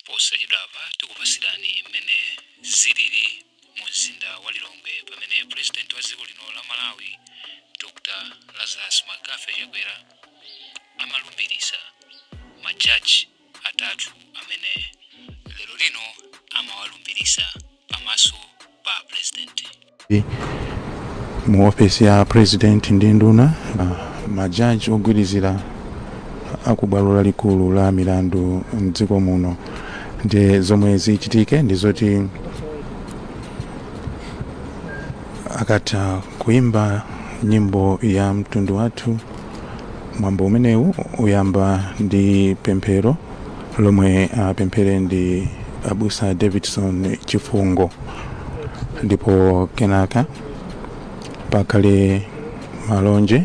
posachedwapa tikupasirani mmene zilili mu mzinda wa Lilongwe pamene President wa dziko lino la Malawi Dr. Lazarus Magafe Chakwera amalumbilisa majaji atatu amene lero lino amawalumbilisa pamaso pa President. Mu ofisi ya President ndi nduna majaji ogwirizira akubwalo lalikulu la milandu mdziko muno ndi zomwe zichitike ndi zoti akatha kuimba nyimbo ya mtundu wathu. Mwambo umenewu uyamba ndi pemphero lomwe apemphere ndi abusa Davidson Chifungo, ndipo kenaka pakale malonje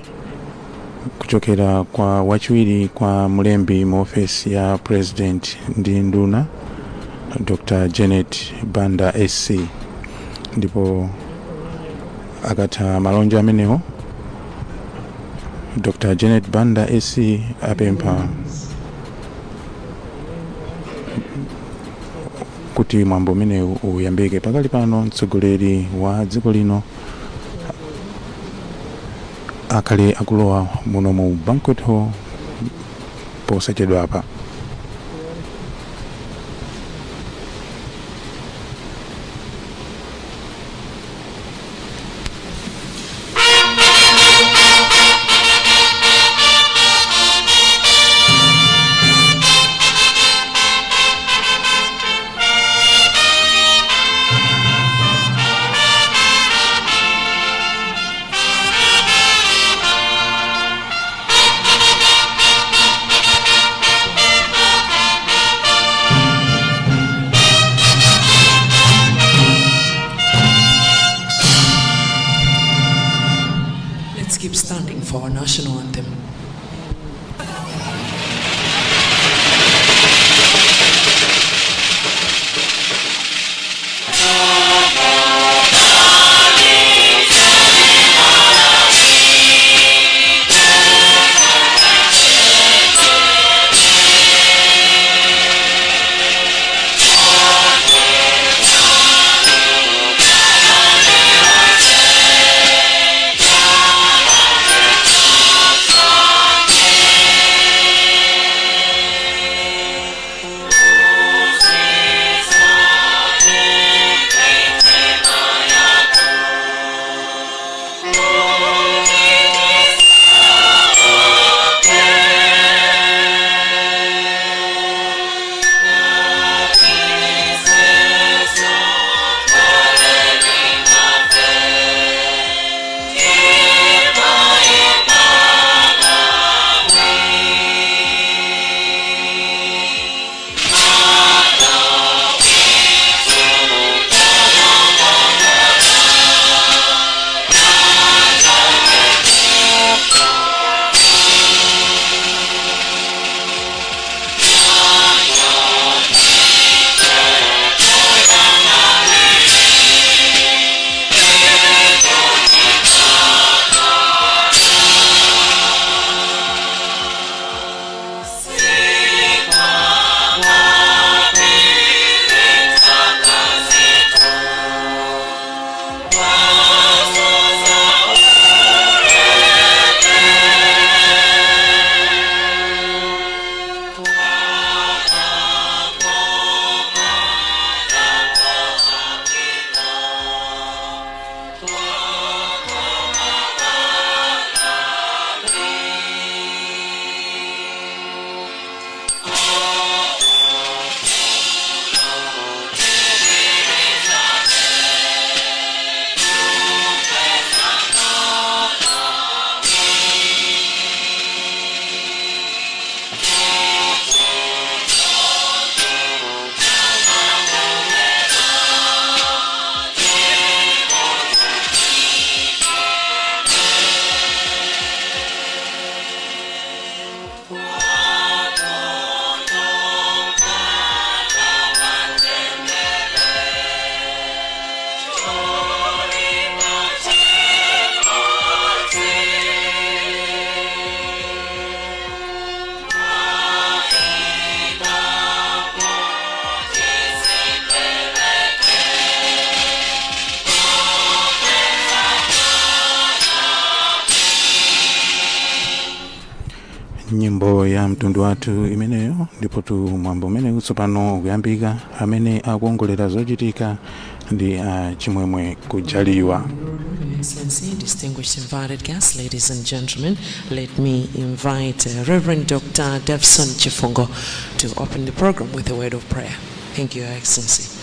kuchokera kwa wachiwiri kwa mlembi mu ofisi ya President ndi nduna Dr. Janet Banda SC, ndipo akatha malonje amenewo Dr. Janet Banda SC apempha kuti mwambo umenewu uyambike. Pakali pano mtsogoleri wa dziko lino akale akulowa muno mu banquet hall posachedwapa. nyimbo ya mtundu wathu imeneyo ndipo tu mwambo umene utsopano kuyambika amene akuongolera zochitika ndi chimwemwe kujaliwa. Excellency, distinguished invited guests, ladies and gentlemen, let me invite Reverend Dr. Devson Chifungo to open the program with a word of prayer. Thank you, Your Excellency.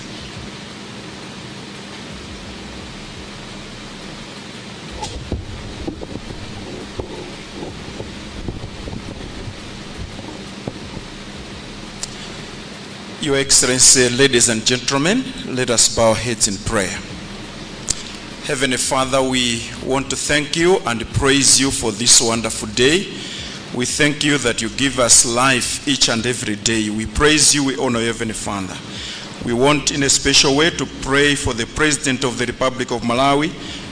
Your Excellency, ladies and gentlemen, let us bow our heads in prayer. Heavenly Father, we want to thank you and praise you for this wonderful day. We thank you that you give us life each and every day. We praise you, we honor you, Heavenly Father. We want in a special way to pray for the President of the Republic of Malawi,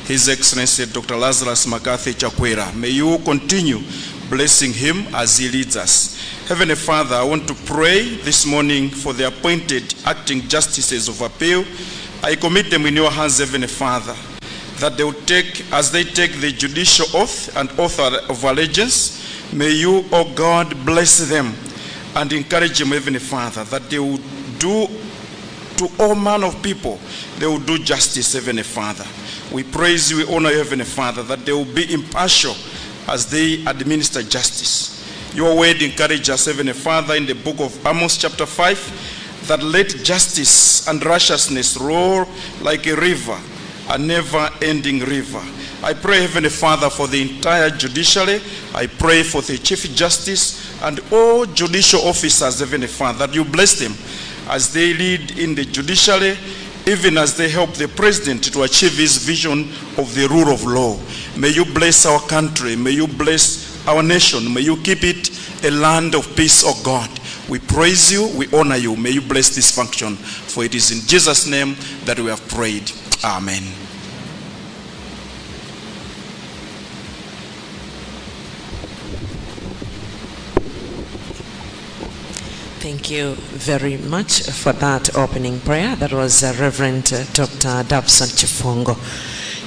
His Excellency Dr. Lazarus Makathi Chakwera. May you continue blessing him as he leads us. Heavenly Father, I want to pray this morning for the appointed acting justices of appeal. I commit them in your hands, Heavenly Father, that they will take, as they take the judicial oath and oath of allegiance, may you, O God, bless them and encourage them, Heavenly Father, that they will do to all manner of people, they will do justice, Heavenly Father. We praise you, we honor you, Heavenly Father, that they will be impartial as they administer justice. Your word encourages us, Heavenly Father, in the book of Amos chapter 5, that let justice and righteousness roar like a river, a never-ending river. I pray, Heavenly Father, for the entire judiciary. I pray for the Chief Justice and all judicial officers, Heavenly Father, that you bless them as they lead in the judiciary, even as they help the President to achieve his vision of the rule of law. May you bless our country. May you bless our nation. May you keep it a land of peace, O God. We praise you. We honor you. May you bless this function. For it is in Jesus' name that we have prayed. Amen. Thank you very much for that opening prayer. That was Reverend Dr. Devson Chifungo.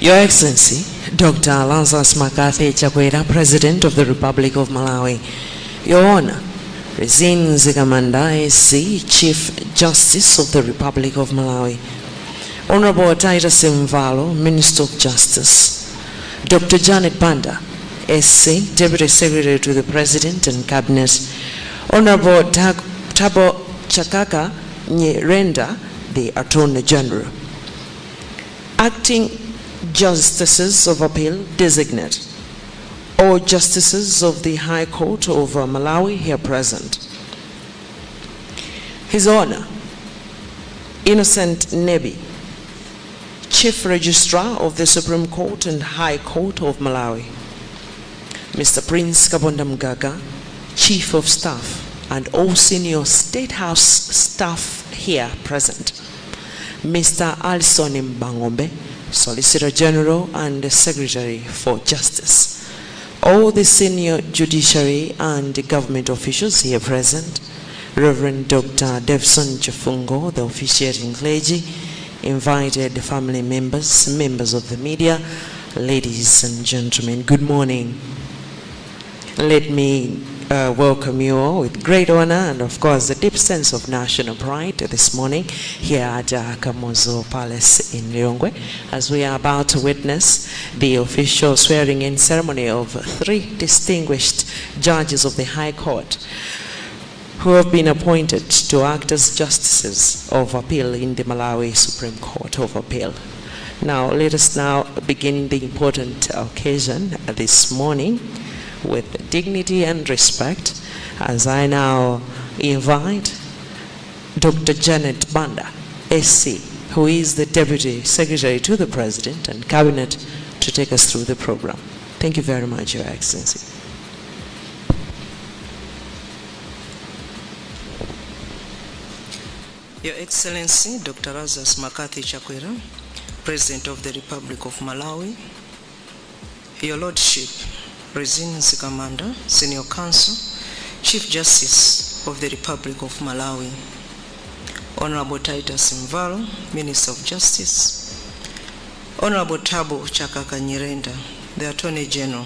Your Excellency, Dr. Lazarus Makathi Chakwera, President of the Republic of Malawi. Your Honor, Rezin Zigamanda SC, Chief Justice of the Republic of Malawi. Honorable Titus Mvalo, Minister of Justice. Dr. Janet Banda, SC, Deputy Secretary to the President and Cabinet. Honorable Tabo Chakaka Nyirenda, the Attorney General. Acting Justices of Appeal designate. All Justices of the High Court of Malawi here present. His Honor, Innocent Nebi, Chief Registrar of the Supreme Court and High Court of Malawi. Mr. Prince Kabonda Mgaga, Chief of Staff, and all senior State House staff here present. Mr. Alison Mbangombe, Solicitor General and Secretary for Justice. All the senior judiciary and government officials here present. Reverend Dr. Devson Chifungo, the officiating clergy, invited family members, members of the media, ladies and gentlemen, good morning. Let me welcome you all with great honor and of course a deep sense of national pride this morning here at Kamuzu Palace in Lilongwe, as we are about to witness the official swearing-in ceremony of 3 distinguished judges of the High Court who have been appointed to act as justices of appeal in the Malawi Supreme Court of Appeal. Now let us now begin the important occasion this morning with dignity and respect, as I now invite Dr. Janet Banda, SC, who is the Deputy Secretary to the President and Cabinet, to take us through the program. Thank you very much, Your Excellency. Your Excellency, Dr. Lazarus Makathi Chakwera, President of the Republic of Malawi, Your Lordship, Rezin Zigamanda, Senior Counsel, Chief Justice of the Republic of Malawi, Honorable Titus Mvalo, Minister of Justice, Honorable Tabo Chakaka Nyirenda, the Attorney General,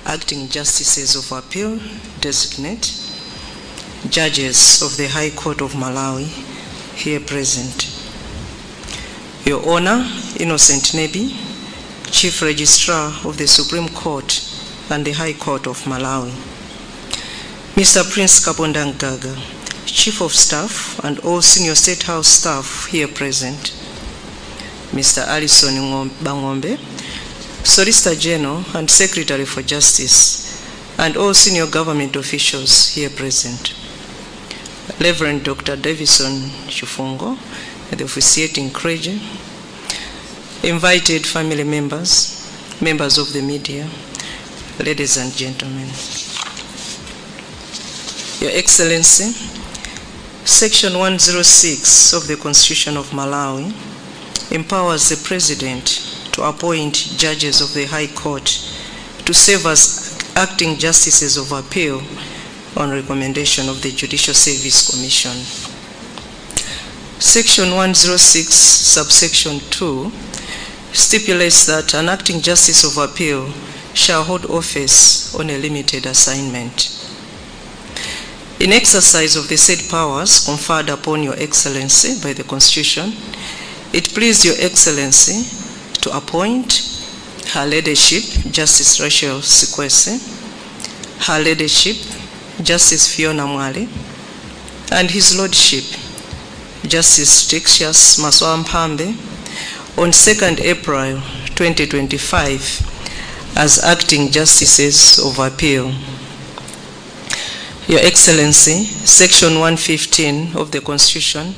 acting justices of appeal designate, judges of the High Court of Malawi here present. Your Honor, Innocent Nebi, Chief Registrar of the Supreme Court and the High Court of Malawi. Mr. Prince Kabonda Mgaga, Chief of Staff and all senior State House staff here present. Mr. Alison Bangombe, Solicitor General and Secretary for Justice, and all senior government officials here present. Reverend Dr. Davison Chifungo, the officiating clergy, invited family members, members of the media, ladies and gentlemen. Your Excellency, Section 106 of the Constitution of Malawi empowers the President to appoint judges of the High Court to serve as acting justices of appeal on recommendation of the Judicial Service Commission. Section 106, subsection 2, stipulates that an acting justice of appeal shall hold office on a limited assignment. In exercise of the said powers conferred upon Your Excellency by the Constitution, it pleased Your Excellency to appoint Her Ladyship, Justice Rachel Sikwese, Her Ladyship, Justice Fiona Mwale, and His Lordship, Justice Texius Maswampambe, on 2nd April 2025 as acting justices of appeal. Your Excellency, Section 115 of the Constitution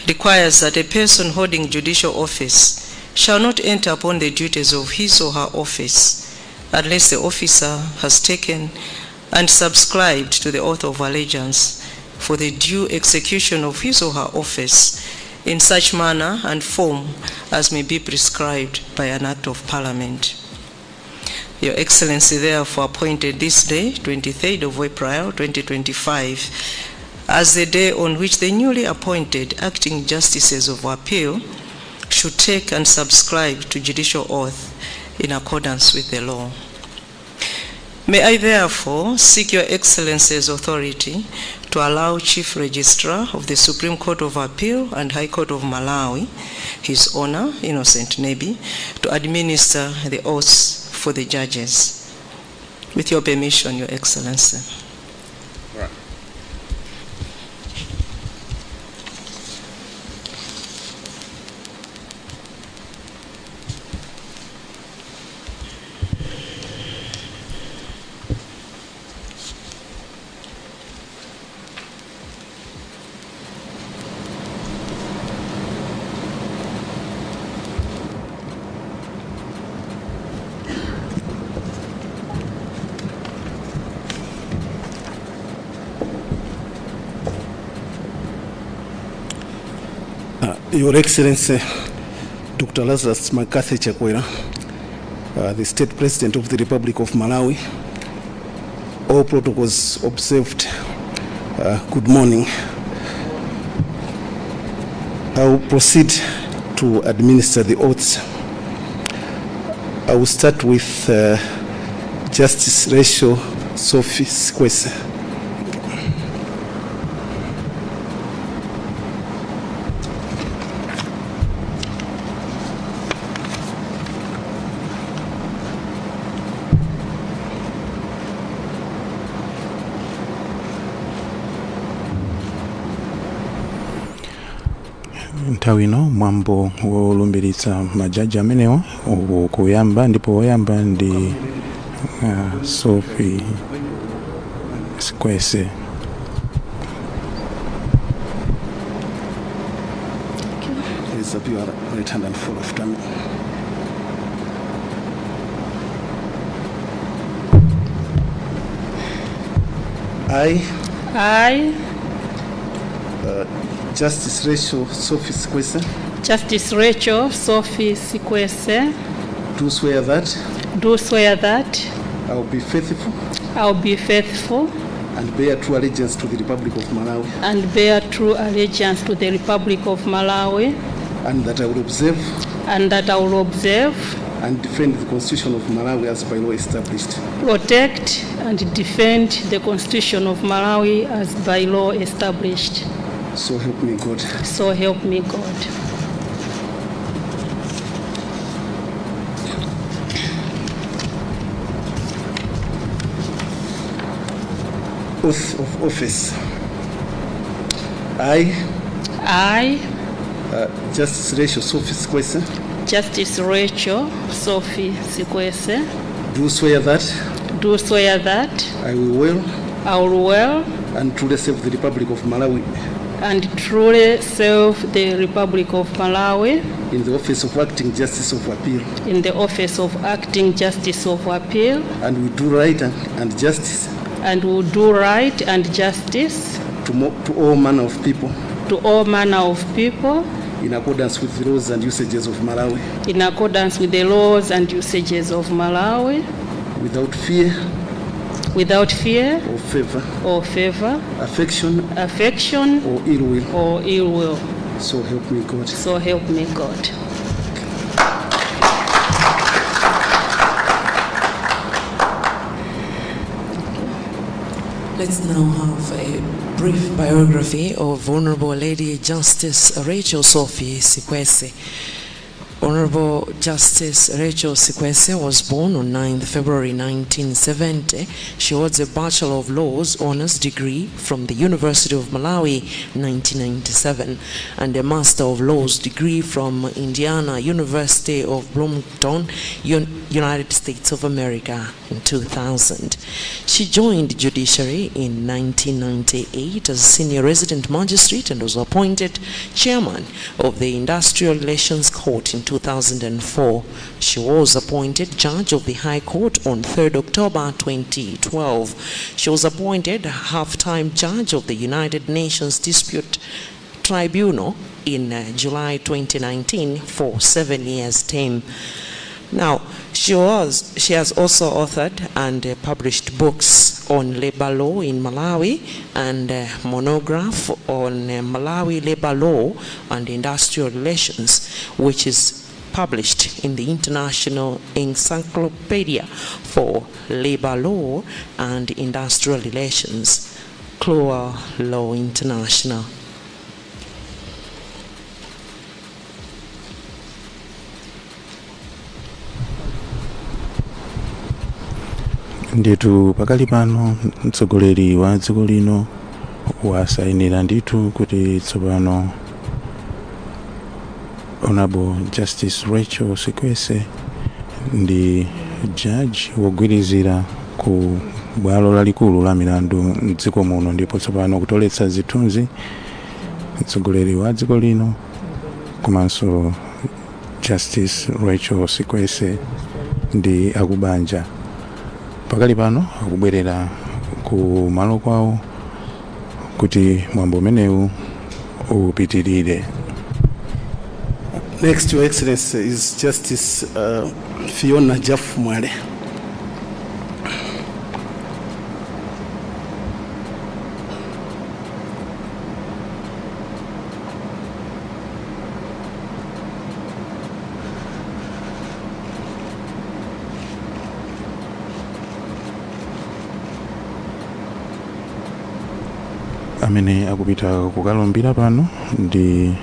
requires that a person holding judicial office shall not enter upon the duties of his or her office unless the officer has taken and subscribed to the oath of allegiance for the due execution of his or her office in such manner and form as may be prescribed by an Act of Parliament. Your Excellency therefore appointed this day, 23rd of April 2025, as the day on which the newly appointed acting justices of appeal should take and subscribe to judicial oath in accordance with the law. May I therefore seek Your Excellency's authority to allow Chief Registrar of the Supreme Court of Appeal and High Court of Malawi, His Honor, Innocent Nebi, to administer the oaths for the judges. With your permission, Your Excellency. Right. Your Excellency, Dr. Lazarus Makathe Chakwera, the State President of the Republic of Malawi, all protocols observed, good morning. I will proceed to administer the oaths. I will start with Justice Rachel Sophie Sikwese. nthawi ino mwambo wolumbiritsa majaji amenewa kuyamba, ndipo woyamba ndi Sophie Sikwese. Raise up your right hand and follow after me. I, Justice Rachel Sophie Sikwese, Justice Rachel Sophie Sikwese, do swear that I will be faithful and bear true allegiance to the Republic of Malawi, and and that I will observe and defend the Constitution of Malawi as by law established. protect and defend the Constitution of Malawi as by law established. So help me God. So help me God. Oath of office. I, Justice Rachel Sophie Sikwese, Justice Rachel Sophie Sikwese, do swear that I will well and truly serve the Republic of Malawi and truly serve the Republic of Malawi in the office of acting Justice of Appeal, in the office of acting Justice of Appeal, and will do right and justice to all manner of people in accordance with the laws and usages of Malawi, without fear or favor, affection or ill will. So help me God. So help me God. Let's now have a brief biography of Honorable Lady Justice Rachel Sophie Sikwese. Honorable Justice Rachel Sikwese was born on 9th February 1970. She holds a Bachelor of Laws Honours degree from the University of Malawi 1997 and a Master of Laws degree from Indiana University of Bloomington, United States of America in 2000. She joined judiciary in 1998 as Senior Resident Magistrate and was appointed Chairman of the Industrial Relations Court in 2004. She was appointed Judge of the High Court on 3rd October 2012. She was appointed half-time Judge of the United Nations Dispute Tribunal in July 2019 for 7 years term. Now, she has also authored and published books on labor law in Malawi and a monograph on Malawi labor law and industrial relations, which is published in the International Encyclopedia for Labor Law and Industrial Relations, CLOA Law International. Nditu pakali pano mtsogoleri wa dziko lino wasayinira nditu kuti tsopano Honorable Justice Rachel Sikwese ndi judge wogwirizira ku bwalo lalikulu la milandu mdziko muno, ndipo tsopano kutoletsa zithunzi mtsogoleri wa dziko lino komanso Justice Rachel Sikwese ndi akubanja. Pakali pano akubwerera ku malo kwawo kuti mwambo umenewu upitirire. Next, Your Excellency, is Justice Fiona Jaff Mwale. Amene akupita kukalumbira pano ndi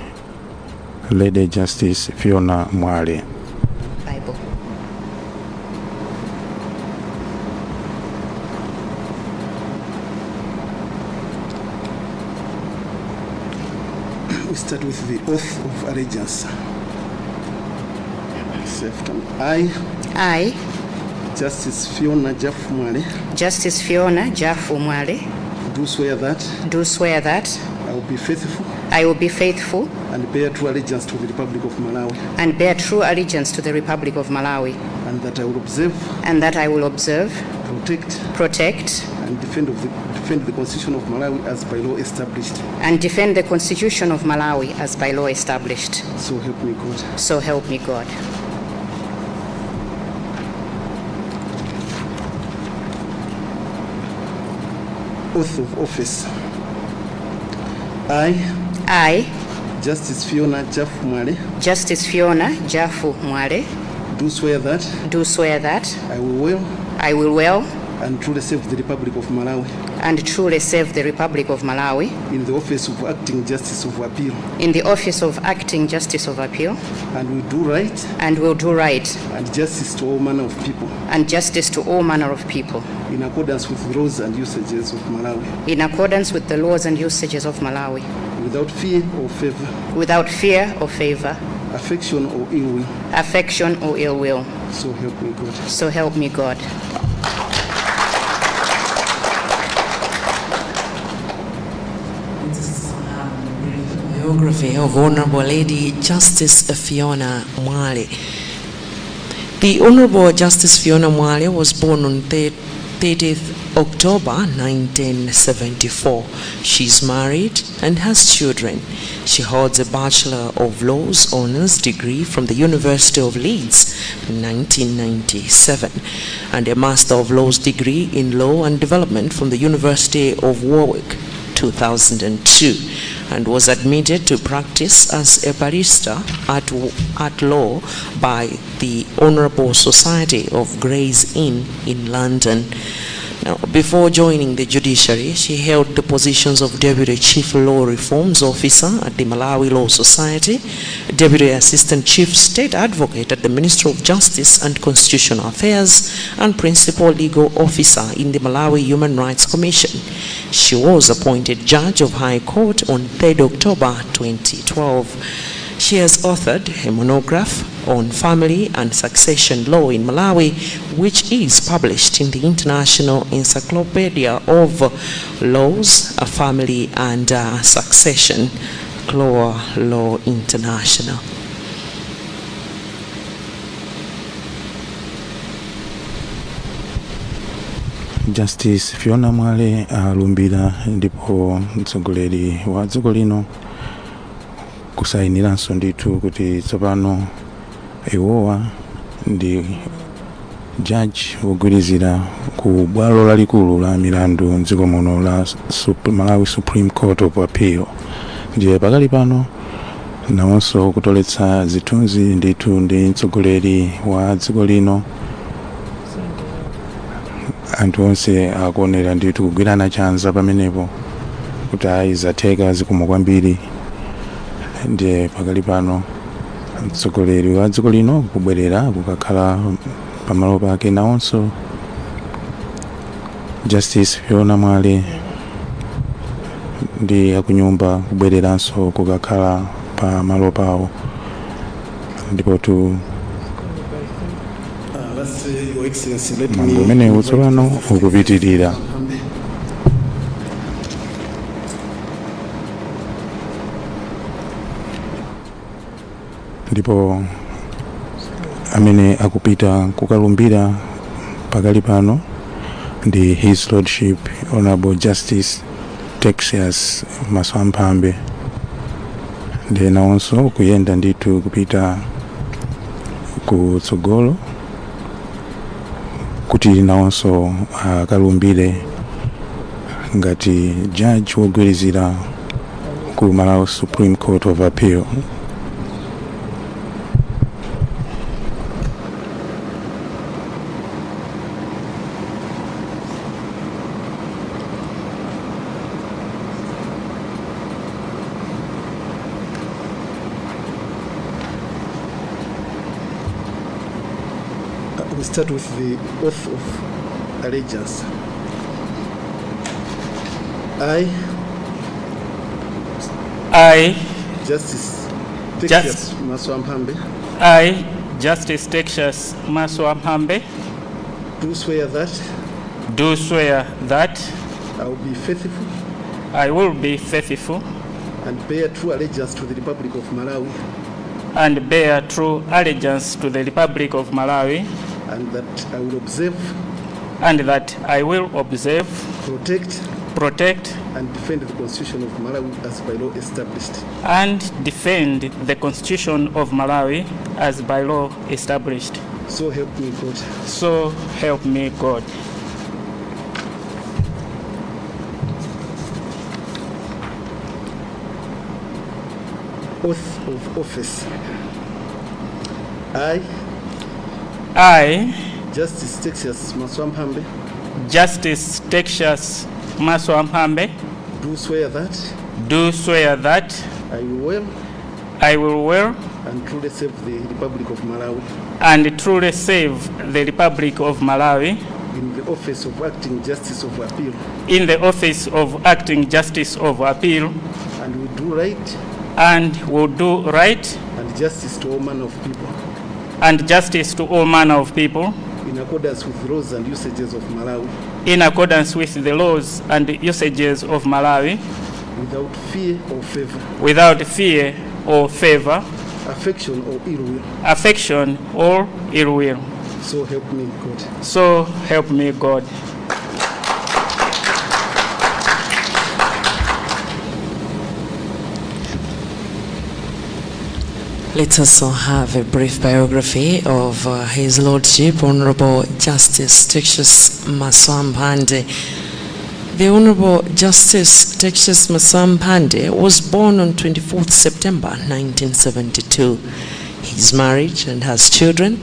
Lady Justice Fiona Mwale. Bible. We start with the oath of allegiance. I, Justice Fiona Jaff Mwale, Justice Fiona Jaff Mwale, do swear that I will be faithful and bear true allegiance to the Republic of Malawi, and that I will observe, protect and defend the Constitution of Malawi as by law established. So help me God. So help me God. Oath of office. I, Justice Fiona Jaff Mwale, do swear that I will well and truly serve the Republic of Malawi and truly serve the Republic of Malawi in the office of Acting Justice of Appeal, and will do right and justice to all manner of people in accordance with the laws and usages of Malawi, without fear or favor, affection or ill will. So help me God. Biography of Honorable Lady Justice Fiona Mwale. The Honorable Justice Fiona Mwale was born on 30th October 1974. She's married and has children. She holds a Bachelor of Laws Honours degree from the University of Leeds in 1997 and a Master of Laws degree in Law and Development from the University of Warwick 2002, and was admitted to practice as a barrister at law by the Honourable Society of Gray's Inn in London. Now, before joining the judiciary, she held the positions of Deputy Chief Law Reforms Officer at the Malawi Law Society, Deputy Assistant Chief State Advocate at the Ministry of Justice and Constitutional Affairs, and Principal Legal Officer in the Malawi Human Rights Commission. She was appointed Judge of High Court on 3rd October 2012. She has authored a monograph on family and succession law in Malawi, which is published in the International Encyclopedia of Laws, Family and Succession, Law International. Justice Fiona Mwale alumbira ndipo mtsogoleri wa dziko lino kusainiranso ndithu kuti tsopano iwowa ndi judge wogwirizira ku bwalo lalikulu la milandu mdziko muno la Malawi Supreme Court of Appeal. Ndiye pakali pano nawonso kutoletsa zithunzi ndithu ndi mtsogoleri wa dziko lino. Anthu onse akuonera ndithu kugwirana chanza pamenepo kuti ayizatheka zikomo kwambiri. Ndiye pakali pano mtsogoleri wa dziko lino kubwerera kukakhala pamalo pake, nawonso Justice Fiona Mwale ndi akunyumba kubwereranso kukakhala pamalo pawo. Ndipo Your Excellency, let mambo menewu tsopano ukupitirira. Ndipo amene akupita kukalumbira pakali pano ndi His Lordship Honorable Justice Texas Maswamphambe. Ndiye nawonso kuyenda ndithu kupita kutsogolo kuti nawonso akalumbire ngati judge wogwirizira ku Malawi Supreme Court of Appeal. We start with the oath of allegiance. I, Justice Texas Maswamphambe, I, Justice Texas Maswamphambe, do swear that I will be faithful and bear true allegiance to the Republic of Malawi, and that I will observe, protect, and defend the Constitution of Malawi as by law established. So help me God. Oath of office. I, I, Justice Texas Maswamphambe, Justice Texas Maswamphambe, do swear that do swear that I will well and truly serve the Republic of Malawi truly save the Republic of Malawi in the office of Acting Justice of Appeal, in the office of Acting Justice of Appeal, and will do right and will do right and justice to all manner of people and justice to all manner of people in accordance with the laws and usages of Malawi, in accordance with the laws and usages of Malawi, without fear or favor, without fear or favor, affection or ill will. affection or ill will. So help me God. So help me God. Let's also have a brief biography of His Lordship, Honorable Justice Texas Maswamphambe. The Honorable Justice Texas Maswamphambe was born on 24th September 1972. He is married and has children.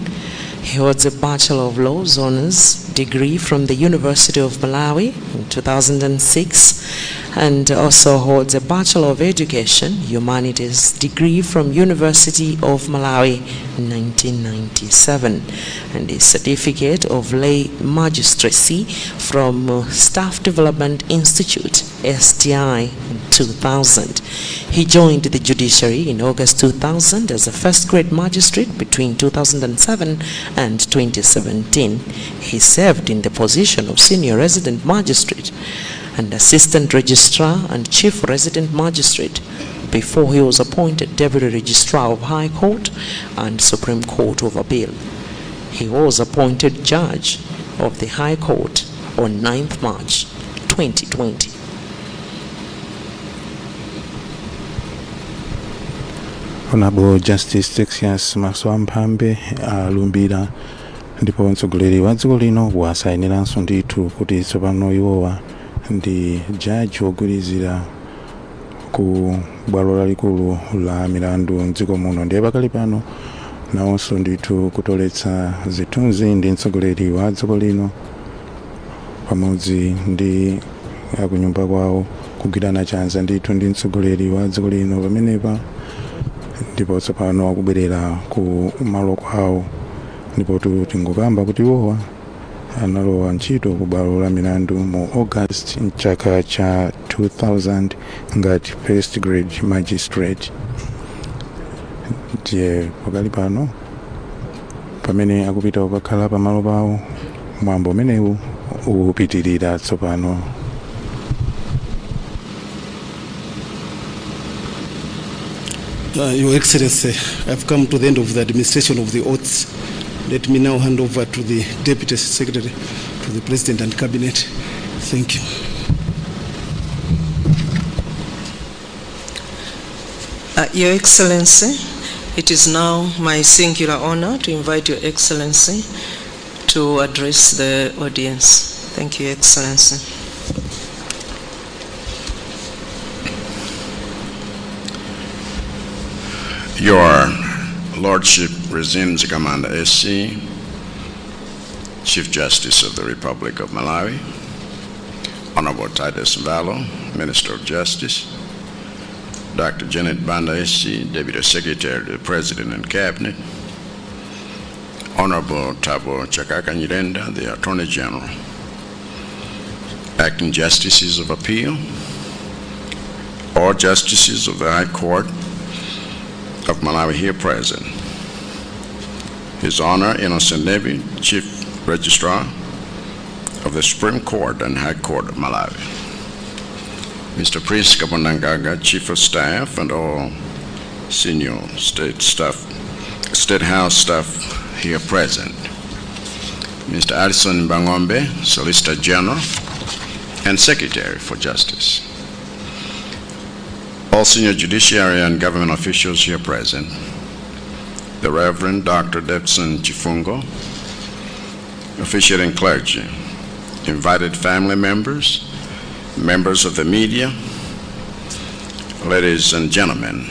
He holds a Bachelor of Laws Honours degree from the University of Malawi in 2006 and also holds a Bachelor of Education Humanities degree from University of Malawi in 1997 and a Certificate of Lay Magistracy from Staff Development Institute STI in 2000. He joined the judiciary in August 2000 as a first-grade magistrate between 2007 and 2017. He served in the position of Senior Resident Magistrate and Assistant Registrar and Chief Resident Magistrate before he was appointed Deputy Registrar of High Court and Supreme Court of Appeal. He was appointed Judge of the High Court on 9th March 2020. Honorable Justice Texas Maswamphambe alumbira ndipo mtsogoleri wa dziko lino wasainiranso ndithu kuti tsopano iwowa ndi jaji wogwirizira ku bwalo lalikulu la milandu mdziko muno. Ndiye pakali pano nawonso ndithu kutoletsa zithunzi ndi mtsogoleri wa dziko lino pamodzi ndi akunyumba kwawo kugwirana chanza ndithu ndi mtsogoleri wa dziko lino pamenepa, ndipo tsopano akubwerera ku malo kwawo. Ndipo tingokamba kuti iwowa analowa ntchito ku bwalo la milandu mu August mchaka cha 2000 ngati first grade magistrate. Ndiye pakali pano pamene akupita kukakhala pamalo pawo, mwambo umenewu upitirira tsopano. Your Excellency, I've come to the end of the administration of the oaths. Let me now hand over to the Deputy Secretary, to the President and Cabinet. Thank you. Your Excellency, it is now my singular honor to invite Your Excellency to address the audience. Thank you, Your Excellency. Your Lordship, Rezin Zikamanda SC, Chief Justice of the Republic of Malawi, Honorable Titus Valo, Minister of Justice, Dr. Janet Banda SC, Deputy Secretary to the President and Cabinet, Honorable Tabo Chakaka Nyirenda, the Attorney General, Acting Justices of Appeal, all Justices of the High Court of Malawi here present, His Honor Innocent Nebi, Chief Registrar of the Supreme Court and High Court of Malawi, Mr. Prince Kabondangaga, Chief of Staff, and all senior state house staff here present, Mr. Alison Bangombe, Solicitor General and Secretary for Justice, all senior judiciary and government officials here present, the Reverend Dr. Debson Chifungo, officiating clergy, invited family members, members of the media, ladies and gentlemen.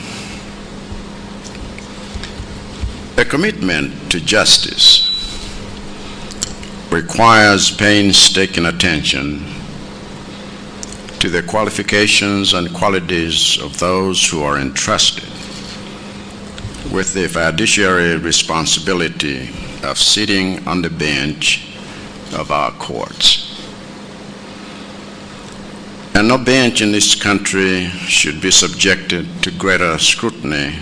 A commitment to justice requires painstaking attention to the qualifications and qualities of those who are entrusted with the fiduciary responsibility of sitting on the bench of our courts. And no bench in this country should be subjected to greater scrutiny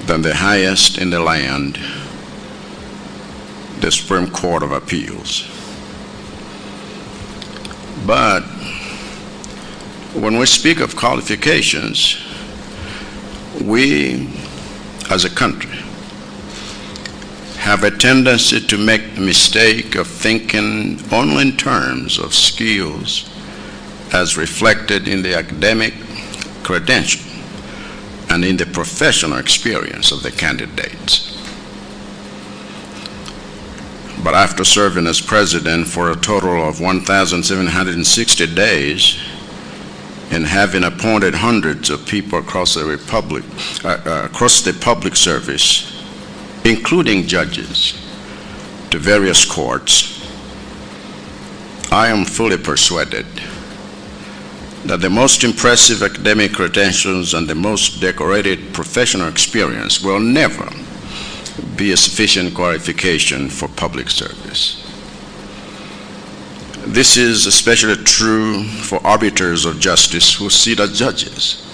than the highest in the land, the Supreme Court of Appeals. But when we speak of qualifications, we as a country have a tendency to make the mistake of thinking only in terms of skills as reflected in the academic credential and in the professional experience of the candidates. But after serving as president for a total of 1,760 days and having appointed hundreds of people across the republic, across the public service, including judges, to various courts, I am fully persuaded that the most impressive academic credentials and the most decorated professional experience will never be a sufficient qualification for public service. This is especially true for arbiters of justice who sit as judges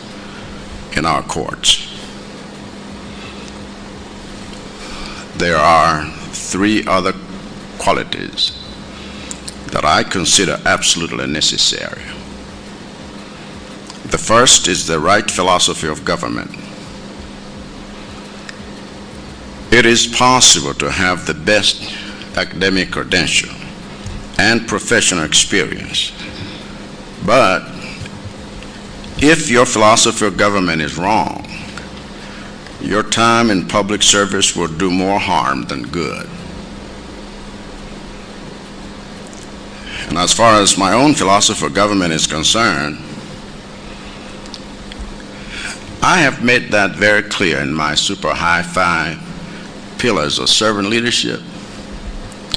in our courts. There are three other qualities that I consider absolutely necessary. The first is the right philosophy of government. It is possible to have the best academic credential and professional experience, but if your philosophy of government is wrong, your time in public service will do more harm than good. And as far as my own philosophy of government is concerned, I have made that very clear in my super high five pillars of servant leadership: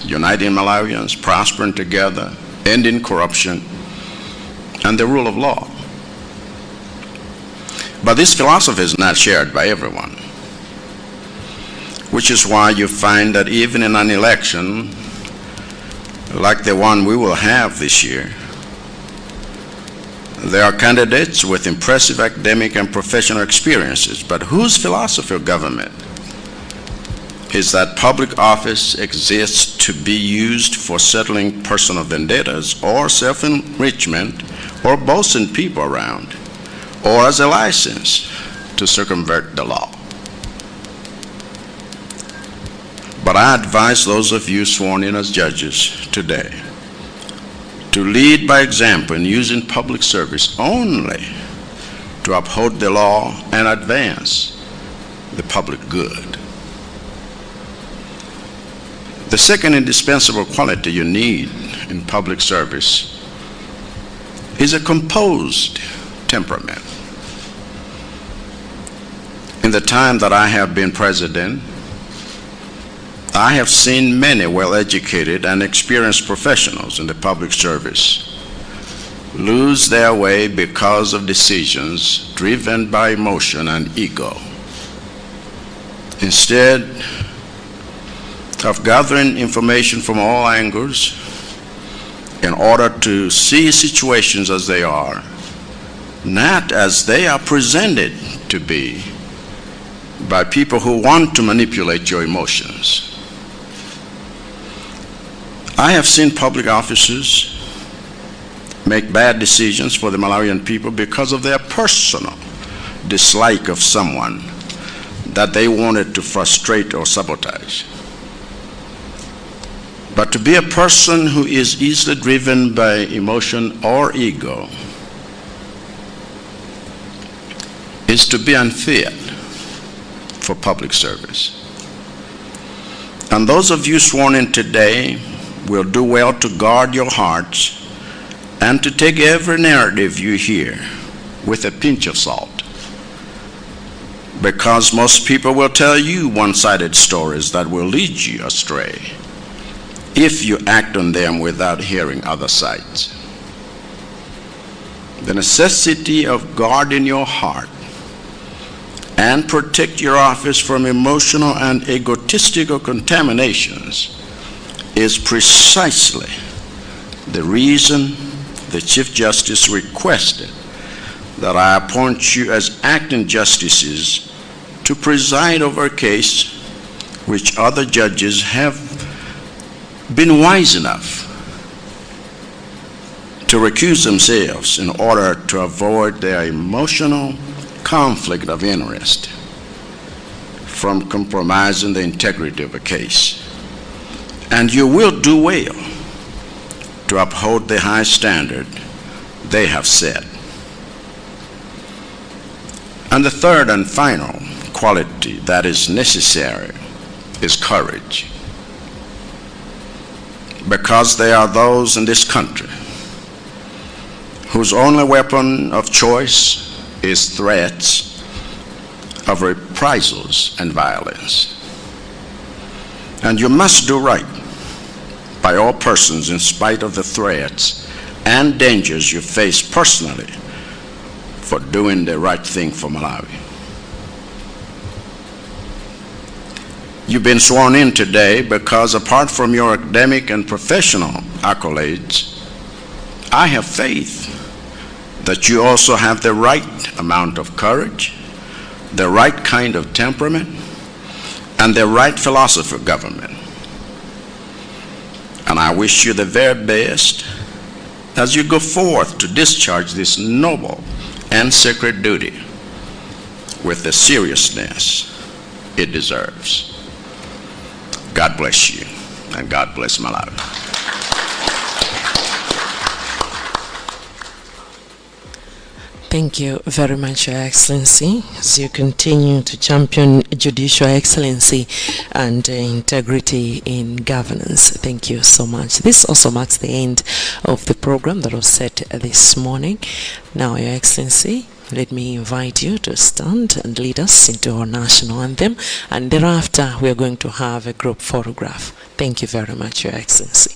uniting Malawians, prospering together, ending corruption, and the rule of law. But this philosophy is not shared by everyone, which is why you find that even in an election like the one we will have this year, there are candidates with impressive academic and professional experiences, but whose philosophy of government is that public office exists to be used for settling personal vendettas or self-enrichment or bossing people around, or as a license to circumvent the law. But I advise those of you sworn in as judges today to lead by example in using public service only to uphold the law and advance the public good. The second indispensable quality you need in public service is a composed temperament. In the time that I have been president, I have seen many well-educated and experienced professionals in the public service lose their way because of decisions driven by emotion and ego. Instead of gathering information from all angles in order to see situations as they are, not as they are presented to be by people who want to manipulate your emotions. I have seen public officers make bad decisions for the Malawian people because of their personal dislike of someone that they wanted to frustrate or sabotage. But to be a person who is easily driven by emotion or ego is to be unfit for public service. And those of you sworn in today will do well to guard your hearts and to take every narrative you hear with a pinch of salt, because most people will tell you one-sided stories that will lead you astray if you act on them without hearing other sides. The necessity of guarding your heart and protect your office from emotional and egotistical contaminations is precisely the reason the Chief Justice requested that I appoint you as acting justices to preside over a case which other judges have been wise enough to recuse themselves in order to avoid their emotional conflict of interest from compromising the integrity of a case. And you will do well to uphold the high standard they have set. And the third and final quality that is necessary is courage. Because there are those in this country whose only weapon of choice is threats of reprisals and violence. And you must do right by all persons in spite of the threats and dangers you face personally for doing the right thing for Malawi. You've been sworn in today because apart from your academic and professional accolades, I have faith that you also have the right amount of courage, the right kind of temperament, and the right philosophy of government. And I wish you the very best as you go forth to discharge this noble and sacred duty with the seriousness it deserves. God bless you, and God bless Malawi. Thank you very much, Your Excellency, as you continue to champion judicial excellency and integrity in governance. Thank you so much. This also marks the end of the program that was set this morning. Now, Your Excellency, let me invite you to stand and lead us into our national anthem, and thereafter we are going to have a group photograph. Thank you very much, Your Excellency.